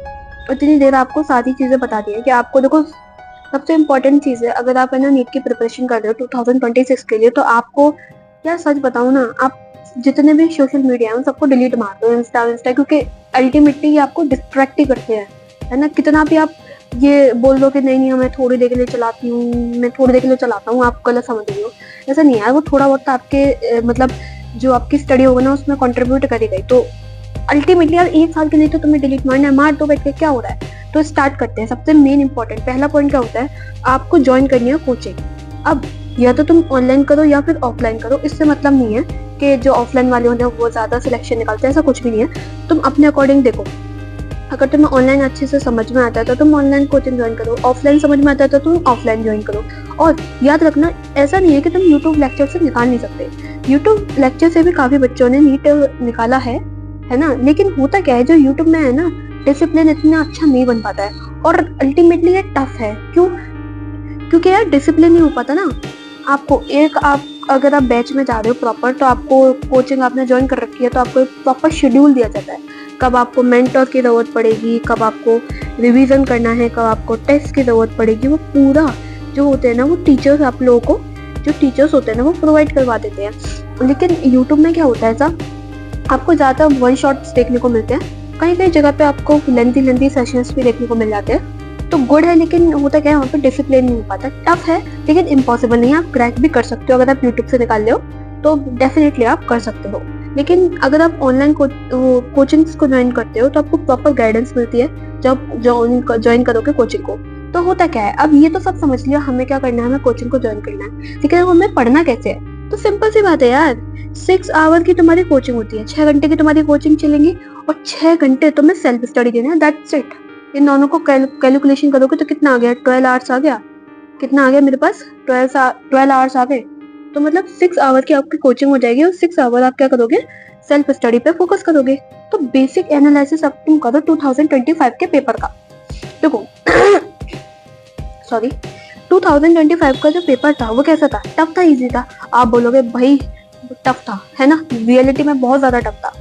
इतनी देर आपको सारी चीजें बता दी है कि आपको देखो सबसे इम्पोर्टेंट चीज है, अगर आप है ना नीट की प्रिपरेशन कर रहे हो 2026 के लिए, तो आपको क्या सच बताऊँ ना, आप जितने भी सोशल मीडिया है उन सबको डिलीट मार दो, इंस्टा, क्योंकि अल्टीमेटली ये आपको डिस्ट्रैक्ट ही करते हैं, है ना? कितना भी आप ये बोल दो कि नहीं मैं थोड़ी देर के लिए चलाती हूँ, मैं थोड़ी देर के लिए चलाता हूँ, आप गलत समझ रही हो। ऐसा नहीं है, वो थोड़ा बहुत आपके मतलब जो आपकी स्टडी होगा ना उसमें कंट्रीब्यूट करेगा। तो अल्टीमेटली यार 1 साल के लिए तो तुम्हें डिलीट मारना है, मार दो बैठ के, क्या हो रहा है? तो स्टार्ट करते हैं। सबसे मेन इंपॉर्टेंट पहला पॉइंट क्या होता है, आपको ज्वाइन करनी है कोचिंग। अब या तो तुम ऑनलाइन करो या फिर ऑफलाइन करो। इससे मतलब नहीं है कि जो ऑफलाइन वाले होते हैं वो ज्यादा सिलेक्शन निकालते हैं, ऐसा कुछ भी नहीं है। तुम अपने अकॉर्डिंग देखो, अगर तुम्हें ऑनलाइन अच्छे से समझ में आता है तो तुम ऑनलाइन कोचिंग ज्वाइन करो, ऑफलाइन समझ में आता है तो तुम ऑफलाइन ज्वाइन करो। और याद रखना, ऐसा नहीं है कि तुम यूट्यूब लेक्चर से निकाल नहीं सकते। यूट्यूब लेक्चर से भी काफी बच्चों ने नीट निकाला है ना? लेकिन होता क्या है, जो यूट्यूब में है ना, डिसिप्लिन इतना अच्छा नहीं बन पाता है और अल्टीमेटली ये टफ है। क्यों? क्योंकि यार डिसिप्लिन नहीं हो पाता ना। आपको आप अगर आप बैच में जा रहे हो प्रॉपर, तो आपको कोचिंग आपने ज्वाइन कर रखी है तो आपको एक प्रॉपर शेड्यूल दिया जाता है, कब आपको मेंटर की जरूरत पड़ेगी, कब आपको रिवीजन करना है, कब आपको टेस्ट की जरूरत पड़ेगी। वो पूरा जो होते हैं ना, वो टीचर्स आप लोगों को, जो टीचर्स होते हैं ना, वो प्रोवाइड करवा देते हैं। लेकिन यूट्यूब में क्या होता है, ऐसा आपको ज़्यादा वन शॉट्स देखने को मिलते हैं, कहीं कहीं जगह पे आपको लेंथी सेशंस भी देखने को मिल जाते हैं। तो गुड है, लेकिन होता क्या है, वहाँ पे डिसिप्लिन नहीं हो पाता। टफ है लेकिन इम्पॉसिबल नहीं है, आप क्रैक भी कर सकते हो। अगर आप यूट्यूब से निकाल ले हो तो डेफिनेटली आप कर सकते हो। लेकिन अगर आप ऑनलाइन कोचिंग्स को ज्वाइन करते हो तो आपको प्रॉपर गाइडेंस मिलती है जब ज्वाइन करोगे कोचिंग को। तो होता क्या है, अब ये तो सब समझ लिया हमें क्या करना है, हमें कोचिंग को ज्वाइन करना है, लेकिन हमें पढ़ना कैसे है? तो सिंपल सी बात है यार, 6 आवर की तुम्हारी कोचिंग होती है, 6 घंटे की तुम्हारी कोचिंग चलेंगी और 6 घंटे तुम्हें सेल्फ स्टडी देना है, दैट्स इट। इन दोनों को कैलकुलेशन करोगे तो कितना आ गया, 12 आवर्स आ गया। कितना आ गया मेरे पास, 12 आवर्स आ गए। तो मतलब 6 आवर की आपकी कोचिंग हो जाएगी और 6 आवर आप क्या करोगे, सेल्फ स्टडी पे फोकस करोगे। तो बेसिक एनालिसिस अब तुम करो 2025 के पेपर का। देखो सॉरी 2025 का जो पेपर था वो कैसा था, टफ था, इजी था? आप बोलोगे भाई टफ था, है ना? रियलिटी में बहुत ज्यादा टफ था।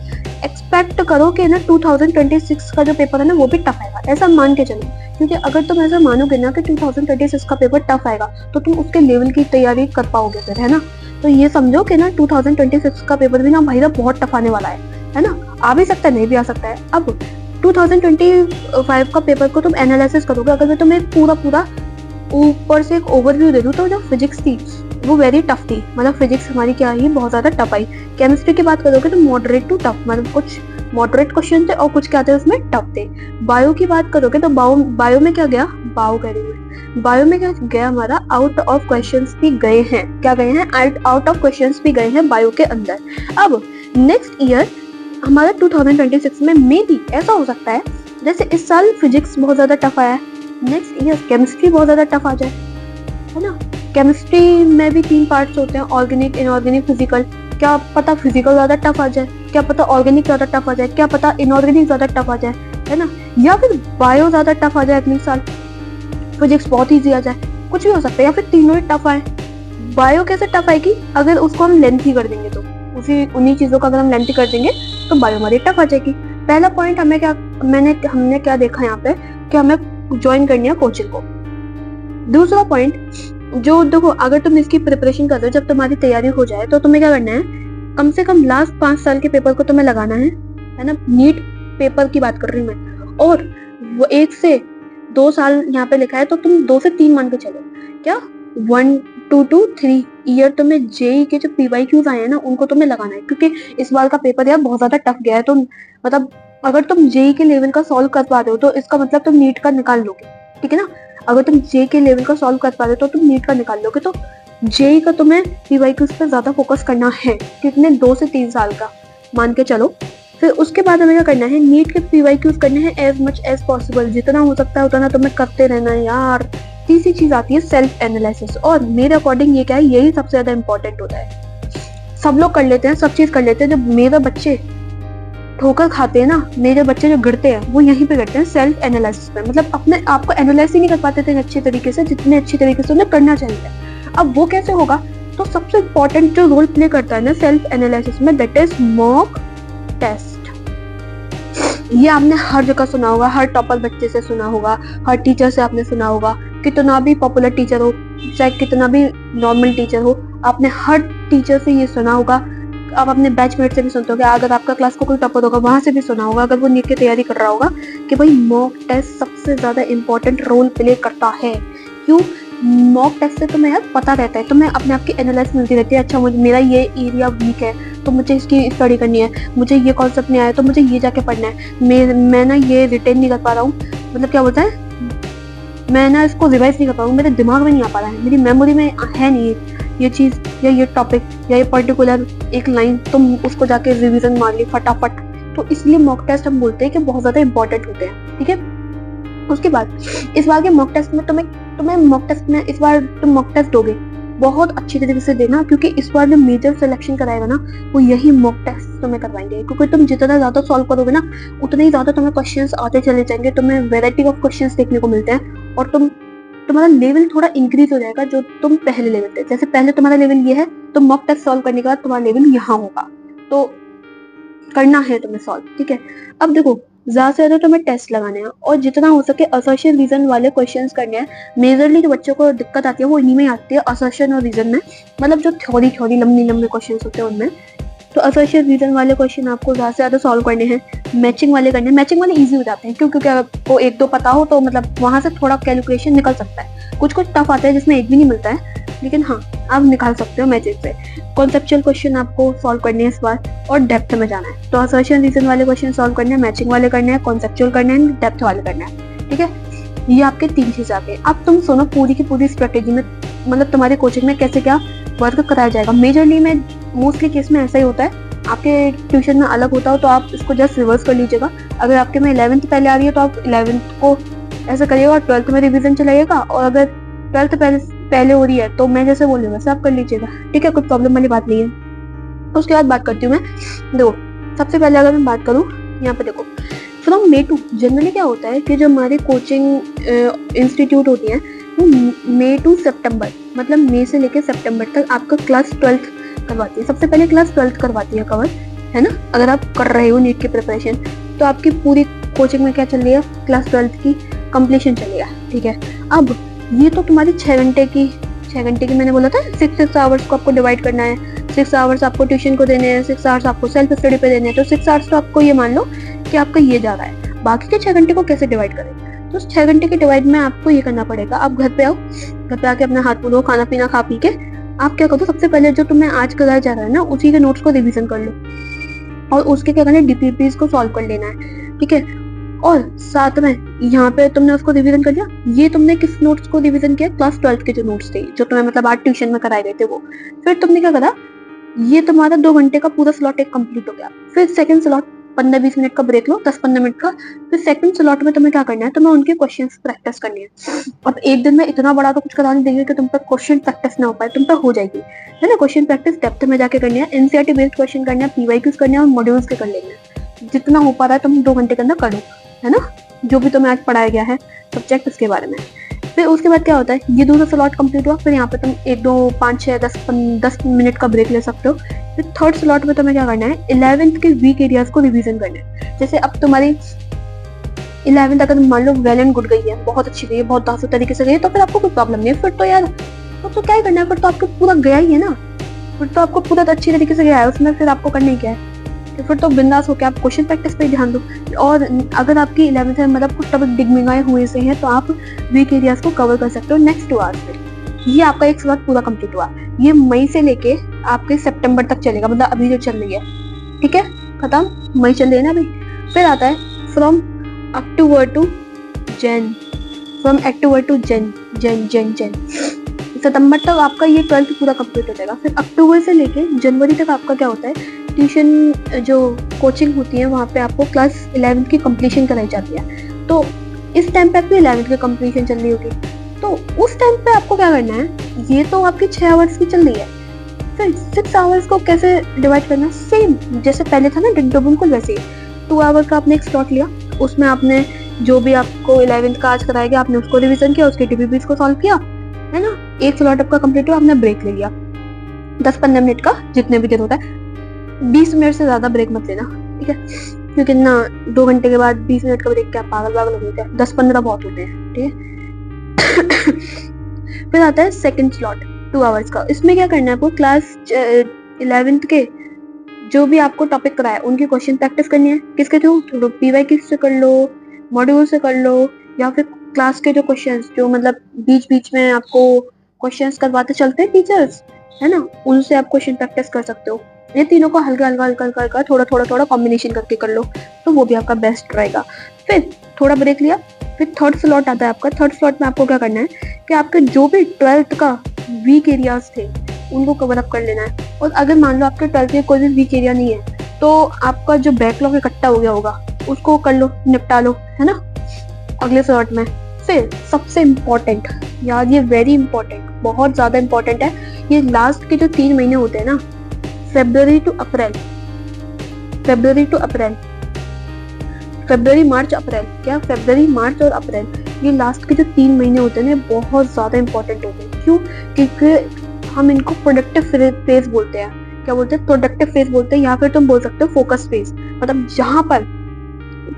एक्सपेक्ट करो कि ना 2026 का जो पेपर है ना वो भी टफ आएगा, ऐसा मान के चलो। क्योंकि अगर तुम ऐसा मानोगे ना कि 2026 का पेपर टफ आएगा तो तुम उसके लेवल की तैयारी कर पाओगे फिर, है ना? तो ये समझो कि ना 2026 का पेपर भी ना भाई बहुत टफ आने वाला है ना? आ भी सकता है, नहीं भी आ सकता है। अब 2025 का पेपर को तुम एनालिसिस करोगे, अगर मैं तुम्हें पूरा ऊपर से एक ओवरव्यू दे दूं, तो जो फिजिक्स थी वो वेरी टफ थी, मतलब फिजिक्स हमारी क्या ही बहुत ज्यादा टफ आई। केमिस्ट्री की बात करोगे तो मॉडरेट टू टफ, मतलब कुछ मॉडरेट क्वेश्चन थे और कुछ क्या थे उसमें टफ थे। बायो की बात करोगे तो बायो में क्या गया, बायो में क्या गया, हमारा आउट ऑफ क्वेश्चंस भी गए हैं। क्या गए हैं? आउट ऑफ क्वेश्चंस भी गए हैं बायो के अंदर। अब नेक्स्ट ईयर हमारा 2026 में मे बी ऐसा हो सकता है जैसे इस साल फिजिक्स बहुत ज्यादा टफ आया है, नेक्स्ट ईयर केमिस्ट्री बहुत ज्यादा टफ आ जाए, है ना? केमिस्ट्री में भी 3 पार्ट्स होते हैं, ऑर्गेनिक, इनऑर्गेनिक, फिजिकल। क्या पता फिजिकल ज्यादा टफ आ जाए, क्या पता ऑर्गेनिक ज्यादा टफ आ जाए, क्या पता इनऑर्गेनिक ज्यादा टफ आ जाए, है ना? या फिर बायो ज्यादा टफ आ जाए अगले साल, फिजिक्स बहुत ईजी आ जाए, कुछ भी हो सकता है। या फिर तीनों ही टफ आए। बायो कैसे टफ आएगी, अगर उसको हम लेंथी कर देंगे, तो उन्हीं चीजों का अगर हम लेंथी कर देंगे तो बायो हमारी टफ आ जाएगी। पहला पॉइंट हमें क्या हमने क्या देखा यहाँ पे कि हमें ज्वाइन करनी है कोचिंग को। दूसरा पॉइंट जो देखो, अगर तुम इसकी प्रिपरेशन कर रहे हो, जब तुम्हारी तैयारी हो जाए तो तुम्हें क्या करना है, कम से कम लास्ट 5 साल के पेपर को तुम्हें लगाना है ना। नीट पेपर की बात कर रही हूँ मैं, और वो 1 से 2 साल यहाँ पे लिखा है, तो तुम 2 से 3 मान के चलो, क्या 1 2 to 3 ईयर तुम्हें जेई के जो PYQs आए हैं ना उनको तुम्हें लगाना है, क्योंकि इस बार का पेपर यार बहुत ज्यादा टफ गया है। तो मतलब अगर तुम जेई के लेवल का सॉल्व कर पा रहे हो तो इसका मतलब तुम नीट का निकाल लोगे, ठीक है ना। अगर तुम जेई के लेवल का सॉल्व कर पा रहे हो तो तुम नीट का निकाल लोगे। तो जेई का तुम्हें PYQs पर ज्यादा फोकस करना है, कितने 2 से 3 साल का मान के चलो। फिर उसके बाद हमें क्या करना है, नीट के PYQs करने हैं एज मच एज पॉसिबल, जितना हो सकता है उतना तुम्हें करते रहना है यार। तीसरी चीज आती है सेल्फ एनालिसिस, और मेरे अकॉर्डिंग ये क्या है, यही सबसे ज्यादा इंपॉर्टेंट होता है। सब लोग कर लेते हैं, सब चीज कर लेते हैं, जब मेरे बच्चे ठोकर खाते हैं ना, मेरे बच्चे जो गिरते हैं वो यहीं पे गिरते हैं, सेल्फ एनालिसिस पे। मतलब अपने आप को एनालाइज ही नहीं कर पाते थे अच्छे तरीके से, जितने अच्छे तरीके से उन्हें करना चाहिए। अब वो कैसे होगा, तो सबसे इंपॉर्टेंट जो रोल प्ले करता है ना सेल्फ एनालिसिस में, दैट इज मॉक टेस्ट। ये आपने हर जगह सुना होगा, हर टॉपर बच्चे से सुना होगा, हर टीचर से आपने सुना होगा, कितना भी पॉपुलर टीचर हो, चाहे कितना भी नॉर्मल टीचर हो, आपने हर टीचर से ये सुना होगा। आप अपने बैचमेट से भी सुनते होगे, अगर आपका क्लास को कोई टॉपर होगा वहां से भी सुना होगा, अगर वो नीट की तैयारी कर रहा होगा, कि भाई मॉक टेस्ट सबसे ज्यादा इंपॉर्टेंट रोल प्ले करता है। क्यों? मॉक टेस्ट से तुम्हें यार पता रहता है, तुम्हें अपने आप की एनालिसिस मिलती रहती है। अच्छा, मुझे मेरा ये एरिया वीक है तो मुझे इसकी स्टडी करनी है, मुझे ये कॉन्सेप्ट नहीं आया तो मुझे ये जाके पढ़ना है, मैं ना ये रिटेन नहीं कर पा रहा हूँ, मतलब क्या बोलता है, मैं ना इसको रिवाइज नहीं कर पा रहा हूँ, मेरे दिमाग में नहीं आ पा रहा है, मेरी मेमोरी में है नहीं ये चीज या ये टॉपिक या ये पर्टिकुलर एक लाइन, तुम उसको जाके रिवीजन मार ली फटाफट। तो इसलिए मॉक टेस्ट हम बोलते हैं कि बहुत ज्यादा इंपॉर्टेंट होते हैं, ठीक है। उसके बाद इस बार के मॉक टेस्ट में तुम्हें मॉक टेस्ट में इस बार तुम मॉक टेस्ट दोगे, बहुत अच्छी तरीके से देना, क्योंकि इस बार जो मेजर सिलेक्शन कराएगा ना वो यही मॉक टेस्ट तुम्हें करवाएंगे। क्योंकि तुम जितना ज्यादा सॉल्व करोगे ना उतने ही ज्यादा तुम्हें क्वेश्चंस आते चले जाएंगे, तुम्हें वैरायटी ऑफ क्वेश्चंस देखने को मिलते हैं, और तुम्हारा लेवल थोड़ा इंक्रीज हो जाएगा जो तुम पहले लेवल थे। जैसे पहले तुम्हारा लेवल ये है, तो मॉक टेस्ट सॉल्व करने के बाद तुम्हारा लेवल यहाँ होगा, तो करना है तुम्हें सॉल्व, ठीक है। अब देखो, ज्यादा से ज्यादा तुम्हें टेस्ट लगाने हैं, और जितना हो सके असर्शन रीजन वाले क्वेश्चंस करने हैं। मेजरली जो बच्चों को दिक्कत आती है वो इन्हीं में आती है, असर्शन और रीजन में, मतलब जो थ्योरी लंबे क्वेश्चंस होते हैं उनमें। तो असर्शन रीजन वाले क्वेश्चन आपको ज्यादा से ज्यादा सॉल्व करने हैं। मैचिंग वाले करने हैं, मैचिंग वाले इजी हो जाते हैं, क्योंकि आपको 1-2 पता हो तो मतलब वहां से थोड़ा कैलकुलेशन निकल सकता है। कुछ टफ आता है जिसमें एक भी नहीं मिलता है, लेकिन हाँ आप निकाल सकते हो मैचिंग से। कॉन्सेप्चुअल क्वेश्चन आपको सॉल्व करने हैं इस बार, और डेप्थ में जाना है। तो असर्शन रीजन वाले क्वेश्चन सॉल्व करने हैं, मैचिंग वाले करने हैं, कॉन्सेप्चुअल करने हैं, डेप्थ वाले करना है, ठीक है। ये आपके 3 चीज आ गए। अब तुम सुनो पूरी की पूरी स्ट्रेटेजी में, मतलब तुम्हारे कोचिंग में कैसे क्या वर्क कराया जाएगा। मेजरली में मोस्टली केस में ऐसा ही होता है, आपके ट्यूशन में अलग होता हो तो आप इसको जस्ट रिवर्स कर लीजिएगा। अगर आपके में 11th पहले आ रही है तो आप 11th को ऐसा करिएगा और 12th में रिवीजन चलाइएगा, और अगर 12th पहले हो रही है तो मैं जैसे बोल रही हूँ वैसे आप कर लीजिएगा, ठीक है, कोई प्रॉब्लम वाली बात नहीं है। उसके बाद बात करती हूँ मैं, देखो सबसे पहले अगर मैं बात करूँ यहाँ पे, देखो फ्रॉम May to जनरली क्या होता है कि जो हमारे कोचिंग इंस्टीट्यूट होती है वो May to September, मतलब मई से लेकर सितंबर तक आपका क्लास 12th करवाती है। सबसे पहले क्लास 12th करवाती है कवर, है ना। अगर आप कर रहे हो नीट की प्रिपरेशन तो आपकी पूरी कोचिंग में क्या चल रही है, क्लास 12th की कंप्लीशन चल रही है, ठीक है। अब ये तो तुम्हारी 6 घंटे की मैंने बोला था 6 आवर्स को आपको डिवाइड करना है। 6 आवर्स आपको ट्यूशन को देने हैं, 6 आवर्स आपको सेल्फ स्टडी पे देने हैं, तो 6 आवर्स तो आपको ये मान लो कि आपका ये जा रहा है। बाकी के 6 घंटे को कैसे डिवाइड करें, तो 6 घंटे के डिवाइड में आपको ये करना पड़ेगा। आप घर पे आओ, घर पे आके अपना हाथ धो, खाना पीना खा पी के आप क्या करो, सबसे पहले जो तुम्हें आज कराया जा रहा है ना उसी के नोट्स को रिवीजन कर लो, और उसके क्या करना है, DPPs को सॉल्व कर लेना है, ठीक है। और साथ में यहाँ पे तुमने उसको रिवीजन कर लिया। ये तुमने किस नोट्स को रिवीजन किया, क्लास 12th के जो नोट्स थे जो तुम्हें मतलब आज ट्यूशन में कराए गए थे वो। फिर तुमने क्या करा, ये तुम्हारा 2 घंटे का पूरा स्लॉट एक कंप्लीट हो गया। फिर सेकंड स्लॉट 15-20 मिनट का ब्रेक लो, 10-15 मिनट का। फिर सेकंड स्लॉट में तुम्हें क्या करना है, तुम्हें उनके क्वेश्चंस प्रैक्टिस करनी है। अब एक दिन में इतना बड़ा तो कुछ करा नहीं देंगे कि तुम पर क्वेश्चन प्रैक्टिस ना हो पाए, तुम पर हो जाएगी, है ना। क्वेश्चन प्रैक्टिस डेप्थ में जाके करनी है, NCERT बेस्ड क्वेश्चन करना है, PYQs करने हैं और मॉड्यूल्स के कर लेने हैं। जितना हो पा रहा है तुम 2 घंटे के अंदर करो, है ना, जो भी तुम्हें आज पढ़ाया गया है सब्जेक्ट उसके बारे में। फिर उसके बाद क्या होता है, ये दूसरा स्लॉट कंप्लीट हुआ, फिर यहाँ पे तुम 1, 2, 5, 6, 10 मिनट का ब्रेक ले सकते हो। फिर थर्ड स्लॉट में तुम्हें क्या करना है, 11th के वीक एरियाज को रिवीजन करना है। जैसे अब तुम्हारी 11th अगर मान लो वेल एंड गुड गई है, बहुत अच्छी गई है, बहुत दासू तरीके से गई है, तो फिर आपको कोई प्रॉब्लम नहीं है। फिर तो यार तो क्या ही करना है, फिर तो आपको पूरा गया ही है ना, फिर तो आपको पूरा अच्छी तरीके से गया है उसमें, फिर आपको करना ही क्या है। तो फिर तो बिंदास होकर आप क्वेश्चन प्रैक्टिस पे ध्यान दो। और अगर आपकी 11th में मतलब कुछ टॉपिक डिगमिगाए हुए से हैं तो आप वीक एरियाज को कवर कर सकते हो नेक्स्ट 2 आवर्स में। ये आपका एक स्लॉट पूरा कंप्लीट हुआ। ये मई से लेके आपके सितंबर तक चलेगा, मतलब अभी जो चल रही है, ठीक है, खत्म, मई चल रही है ना अभी। फिर आता है from October to Jan, from October to Jan, सितंबर तक आपका ये 12th पूरा कंप्लीट हो जाएगा। फिर अक्टूबर से लेके जनवरी तक आपका क्या होता है, ट्यूशन जो कोचिंग होती है वहाँ पे आपको क्लास 11th की कंप्लीशन कराई जाती है। तो इस टाइम पे आपकी 11th की कंप्लीशन चल रही होगी, तो उस टाइम पे आपको क्या करना है, ये तो आपकी 6 आवर्स की चल रही है, फिर 6 आवर्स को कैसे डिवाइड करना, सेम जैसे पहले था ना डिट्टो बिल्कुल वैसे ही। 2 आवर का आपने एक स्लॉट लिया, उसमें आपने जो भी आपको 11th का आज कराया गया आपने उसको रिवीजन किया, उसके टीपीपीस को सॉल्व किया, है ना। एक स्लॉट आपका कंप्लीट हुआ, आपने ब्रेक ले लिया 10-15 मिनट का, जितने भी दिन होता है। 20 मिनट से ज्यादा ब्रेक मत लेना, ठीक है, क्योंकि ना 2 घंटे के बाद 20 मिनट का ब्रेक क्या पागल हो गया, 10-15 बहुत होते हैं, ठीक है। फिर आता है सेकंड स्लॉट 2 आवर्स का। इसमें क्या करना है आपको, क्लास 11th के जो भी आपको टॉपिक कराया उनकी क्वेश्चन प्रैक्टिस करनी है। किसके थ्रू, थोड़ा पीवाई से कर लो, मॉड्यूल से कर लो, या फिर क्लास के जो क्वेश्चंस जो मतलब बीच बीच में आपको क्वेश्चंस करवाते चलते हैं टीचर्स, है ना, उनसे आप क्वेश्चन प्रैक्टिस कर सकते हो। ये तीनों को हल्का हल्का हल्का हल्का थोड़ा कॉम्बिनेशन करके कर लो, तो वो भी आपका बेस्ट रहेगा। फिर थोड़ा ब्रेक लिया, फिर थर्ड स्लॉट आता है आपका। थर्ड स्लॉट में आपको क्या करना है कि आपके जो भी 12th का वीक एरियाज थे उनको कवर अप कर लेना है। और अगर मान लो आपके 12th में कोई भी वीक एरिया नहीं है तो आपका जो बैकलॉग इकट्ठा हो गया होगा उसको कर लो, निपटा लो, है ना, अगले स्लॉट में। फिर सबसे इम्पोर्टेंट, यार ये वेरी इंपॉर्टेंट, बहुत ज्यादा इंपॉर्टेंट है, ये लास्ट के जो 3 महीने होते हैं ना, फरवरी टू अप्रैल, फरवरी मार्च अप्रैल, क्या फरवरी मार्च और अप्रैल, ये लास्ट के जो 3 महीने होते हैं ना बहुत ज्यादा इंपॉर्टेंट होते हैं। क्यों, क्योंकि हम इनको प्रोडक्टिव फेज बोलते हैं। क्या बोलते हैं, प्रोडक्टिव फेज बोलते हैं, या फिर तुम बोल सकते हो फोकस फेज। मतलब जहां पर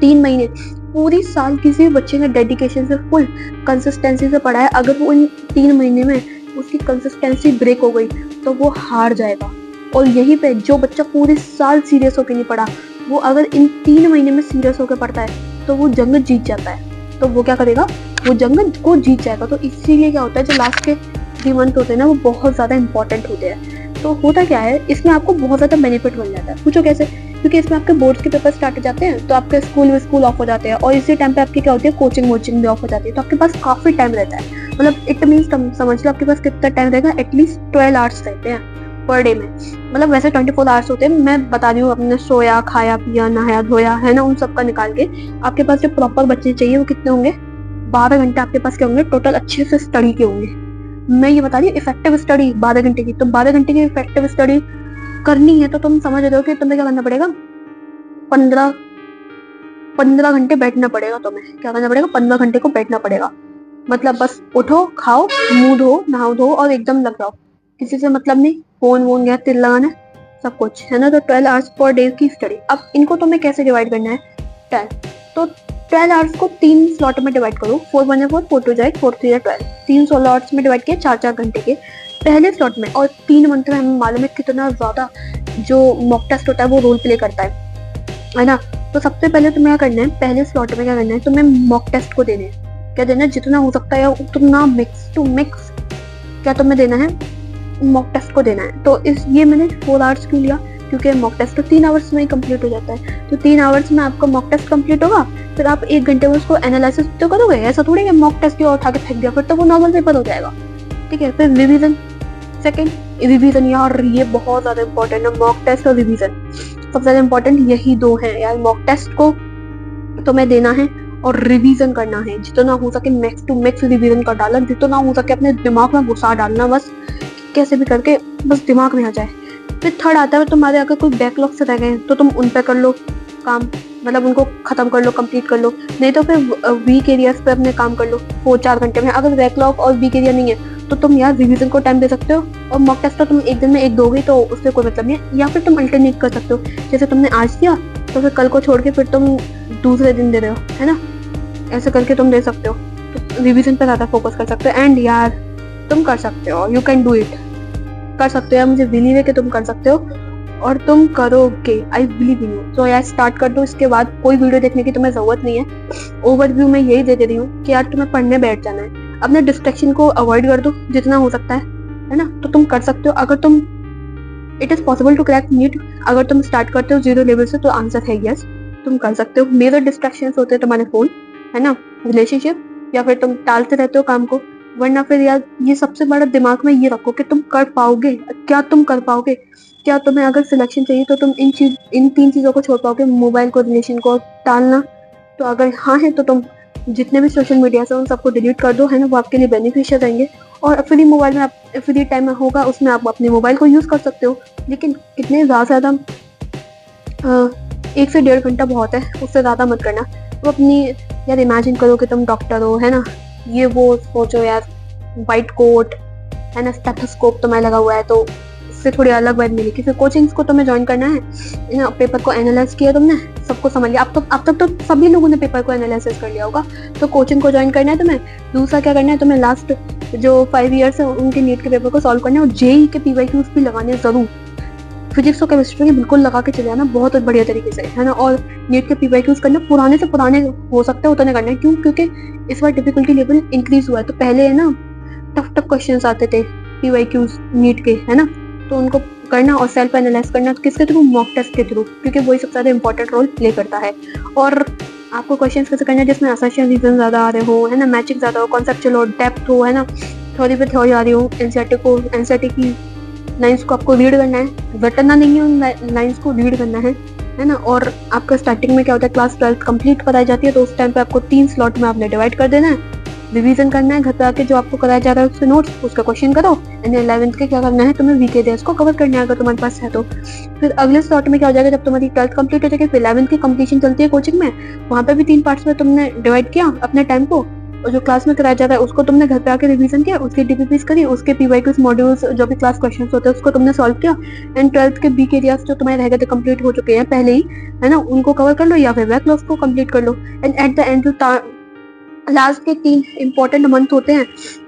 3 महीने पूरी साल किसी बच्चे ने डेडिकेशन से फुल कंसिस्टेंसी से पढ़ा है, अगर वो इन 3 महीने में उसकी कंसिस्टेंसी ब्रेक हो गई तो वो हार जाएगा। और यहीं पे जो बच्चा पूरे साल सीरियस होकर नहीं पढ़ा, वो अगर इन 3 महीने में सीरियस होकर पढ़ता है तो वो जंग जीत जाता है। तो वो क्या करेगा, वो जंग को जीत जाएगा। तो इसीलिए क्या होता है, जो लास्ट के 3 मंथ होते हैं ना वो बहुत ज्यादा इंपॉर्टेंट होते हैं। तो होता क्या है, इसमें आपको बहुत ज्यादा बेनिफिट मिल जाता है। पूछो कैसे, क्योंकि इसमें आपके बोर्ड्स के पेपर स्टार्ट हो जाते हैं, तो आपके स्कूल ऑफ हो जाते हैं, और इसी टाइम पे आपकी क्या होती है, कोचिंग भी ऑफ हो जाती है। तो आपके पास काफी टाइम रहता है, मतलब इट मींस समझ लो आपके पास कितना टाइम रहेगा, एटलीस्ट 12 आवर्स रहते हैं पर डे में। मतलब वैसे 24 आवर्स होते हैं, मैं बता रही हूँ, अपने सोया, खाया, पिया, नहाया, धोया, है ना, उन सब का निकाल के आपके पास जो प्रॉपर बच्चे चाहिए वो कितने होंगे, 12 घंटे आपके पास क्या होंगे टोटल अच्छे से स्टडी के होंगे। मैं ये बता रही हूँ इफेक्टिव स्टडी 12 घंटे की। तो 12 घंटे की इफेक्टिव स्टडी करनी है तो तुम समझ रहे हो कि तुम्हें क्या करना पड़ेगा, 15 घंटे बैठना पड़ेगा। तुम्हें क्या करना पड़ेगा, 15 घंटे को बैठना पड़ेगा। मतलब बस उठो, खाओ, मुंह धो, नहाओ धो और एकदम लग जाओ, किसी से मतलब नहीं, फोन वोन या तिल लगाना सब कुछ, है ना। तो 12 आवर्स पर डे की स्टडी। अब इनको तुम्हें कैसे डिवाइड करना है, 10। तो 12 आवर्स को 3 स्लॉट में डिवाइड करो, 4 1 4, 4 2 8, 4 3 12, 3 स्लॉट्स में डिवाइड किया 4-4 घंटे के पहले स्लॉट में। और 3 मंथ में हमें मालूम है कितना ज्यादा जो मॉक टेस्ट होता है वो रोल प्ले करता है ना। तो सबसे पहले तुम्हें क्या करना है, पहले स्लॉट में क्या करना है, तुम्हें मॉक टेस्ट को देने हैं। क्या देना है, जितना हो सकता है उतना मिक्स टू मिक्स क्या तुम्हें देना है, मॉक टेस्ट को देना है। तो इस ये मैंने 4 आवर्स क्यों लिया, क्योंकि मॉक टेस्ट तो 3 आवर्स में ही कंप्लीट हो जाता है। तो 3 आवर्स में आपका मॉक टेस्ट कंप्लीट होगा, फिर आप 1 घंटे में उसको एनालिसिस तो करोगे। ऐसा थोड़ी है मॉक टेस्ट की उठा के फेंक दिया, फिर तो वो नॉर्मल पेपर हो जाएगा, ठीक है। फिर रिवीजन, सेकंड रिवीजन, यार ये बहुत ज्यादा इंपॉर्टेंट है, मॉक टेस्ट और रिवीजन सबसे ज्यादा इंपॉर्टेंट यही 2 हैं यार। मॉक टेस्ट को तुम्हें देना है और रिवीजन करना है, जितना हो सके मैक्स टू मैक्स रिवीजन कर डालना, जितना हो सके अपने दिमाग में घुसा डालना, बस कैसे भी करके बस दिमाग में आ जाए। फिर थर्ड आता है, तुम्हारे अगर कोई बैकलॉग से रह गए तो तुम उन पे कर लो काम, मतलब उनको खत्म कर लो, कंप्लीट कर लो। नहीं तो फिर वीक एरियाज पे अपने काम कर लो 4-4 घंटे में। अगर बैकलॉग और वीक एरिया नहीं है तो तुम यार रिवीजन को टाइम दे सकते हो, और मॉक टेस्ट तो तुम एक दिन में 1 दोगे तो उससे कोई मतलब नहीं है। या फिर तुम अल्टरनेट कर सकते हो, जैसे तुमने आज दिया तो फिर कल को छोड़ के फिर तुम दूसरे दिन दे रहे हो, है ना। ऐसे करके तुम दे सकते हो, तो रिवीजन पे ज़्यादा फोकस कर सकते हो। एंड यार तुम कर सकते हो, यू कैन डू इट, कर सकते हो यार, मुझे बिलीव है कि तुम कर सकते हो और तुम करोगे, आई बिलीव इन यू। तो यार स्टार्ट कर दो, इसके बाद कोई वीडियो देखने की तुम्हें ज़रूरत नहीं है। ओवरव्यू में यही दे रही हूँ कि यार तुम्हें पढ़ने बैठ जाना है, अपने डिस्ट्रैक्शन को अवॉइड कर दो जितना हो सकता है ना। तो तुम कर सकते हो, अगर तुम, it is possible to crack NEET. अगर तुम स्टार्ट करते हो 0 लेवल से तो आंसर है यस, तुम कर सकते हो। मेजर डिस्ट्रैक्शंस होते हैं तुम्हारे फोन, है ना, रिलेशनशिप, या फिर तुम टालते रहते हो काम को। वरना फिर यार ये सबसे बड़ा दिमाग में ये रखो कि तुम कर पाओगे, क्या तुम कर पाओगे, क्या तुम्हें अगर सिलेक्शन चाहिए तो तुम इन 3 चीज़ों को छोड़ पाओगे, मोबाइल को, रिलेशन को, टालना। तो अगर हाँ है तो तुम जितने भी सोशल मीडिया से उन सबको डिलीट कर दो, है ना, वो आपके लिए बेनिफिशियल रहेंगे। और फ्री मोबाइल में आप फ्री टाइम होगा उसमें आप अपने मोबाइल को यूज़ कर सकते हो, लेकिन कितने ज़्यादा 1 से 1.5 घंटा बहुत है, उससे ज़्यादा मत करना। तो अपनी यार इमेजिन करो कि तुम डॉक्टर हो, है ना, ये वो सोचो यार, वाइट कोट, है ना, स्टेथोस्कोप तुम्हें लगा हुआ है, तो इससे थोड़ी अलग वाइब मिलेगी। फिर कोचिंग्स को तुम्हें ज्वाइन करना है ना, पेपर को एनालाइज किया तुमने, सबको समझ लिया, अब तक तो सभी लोगों ने पेपर को एनालिसिस कर लिया होगा, तो कोचिंग को ज्वाइन करना है तुम्हें। दूसरा क्या करना है तुम्हें, लास्ट जो 5 ईयर्स है उनके नीट के पेपर को सॉल्व करना है, और जेई के पीवाईक्यूज भी लगाने जरूर, फिजिक्स और केमिस्ट्री बिल्कुल लगा के चले आना बहुत बढ़िया तरीके से, है ना। और नीट के पीवाईक्यूज करना पुराने से पुराने हो सकते हैं उतने करना है, क्यों, क्योंकि इस बार डिफिकल्टी लेवल इंक्रीज हुआ है। तो पहले है ना टफ क्वेश्चंस आते थे पीवाईक्यूज नीट के, है ना, तो उनको करना और सेल्फ एनालाइज करना किसके थ्रू, मॉक टेस्ट के थ्रू, क्योंकि वही सबसे ज़्यादा इंपॉर्टेंट रोल प्ले करता है। और आपको क्वेश्चंस कैसे करना है जिसमें असर्शन रीजन ज़्यादा आ रहे हो, है ना, मैचिंग ज़्यादा हो, कॉन्सेप्चुअल हो, डेप्थ हो, है ना, थ्योरी पे थ्योरी आ रही हो, एनसीईआरटी की लाइंस को आपको रीड करना है, रटना नहीं है, उन लाइंस को रीड करना है ना। और आपका स्टार्टिंग में क्या होता है, क्लास 12 कंप्लीट कराई जाती है, तो उस टाइम पे आपको 3 स्लॉट में आपने डिवाइड कर देना है, रिवीजन करना है, घर पे आके जो आपको कराया जा रहा है उससे नोट्स, उसका क्वेश्चन करो, एंड 11th के क्या करना है तुम्हें, वीके डेज को कवर करना है अगर तुम्हारे पास है तो। फिर अगले स्लॉट में क्या हो जाएगा, जब तुम्हारी 12th कंप्लीट हो जाएगी, फिर 11th की कंप्लीशन चलती है कोचिंग में, वहाँ पे भी 3 पार्ट्स में तुमने डिवाइड किया अपने टाइम को, और जो क्लास में कराया जा रहा है उसको तुमने घर पे आके रिवीजन किया, उसकी डीपीपीस करी, उसके पीवाईक्यूज मॉड्यूल्स जो भी क्लास क्वेश्चंस होते हैं उसको तुमने सॉल्व किया, एंड 12th के बीके एरियाज जो तुम्हारे रह गए थे कंप्लीट हो चुके हैं पहले ही, है ना, उनको कवर कर लो, या फिर बैकलॉग्स को कंप्लीट कर लो। And at the end last के 3 इंपॉर्टेंट मंथ होते हैं,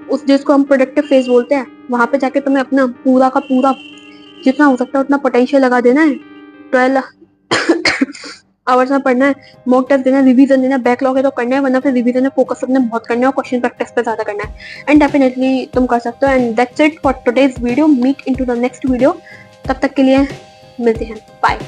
उस जिसको हम प्रोडक्टिव फेज बोलते हैं, वहां पे जाके तुम्हें अपना पूरा का पूरा जितना हो सकता है उतना पोटेंशियल लगा देना है, 12 आवर्स में पढ़ना है, मॉक टेस्ट देना है, रिवीजन देना है, बैकलॉग है तो करना है, वरना फिर रिवीजन में फोकस अपने बहुत करना है और क्वेश्चन प्रैक्टिस पे ज्यादा करना है, एंड डेफिनेटली तुम कर सकते हो। And that's it for today's video, meet into the next video, तब तक के लिए मिलते हैं, बाय।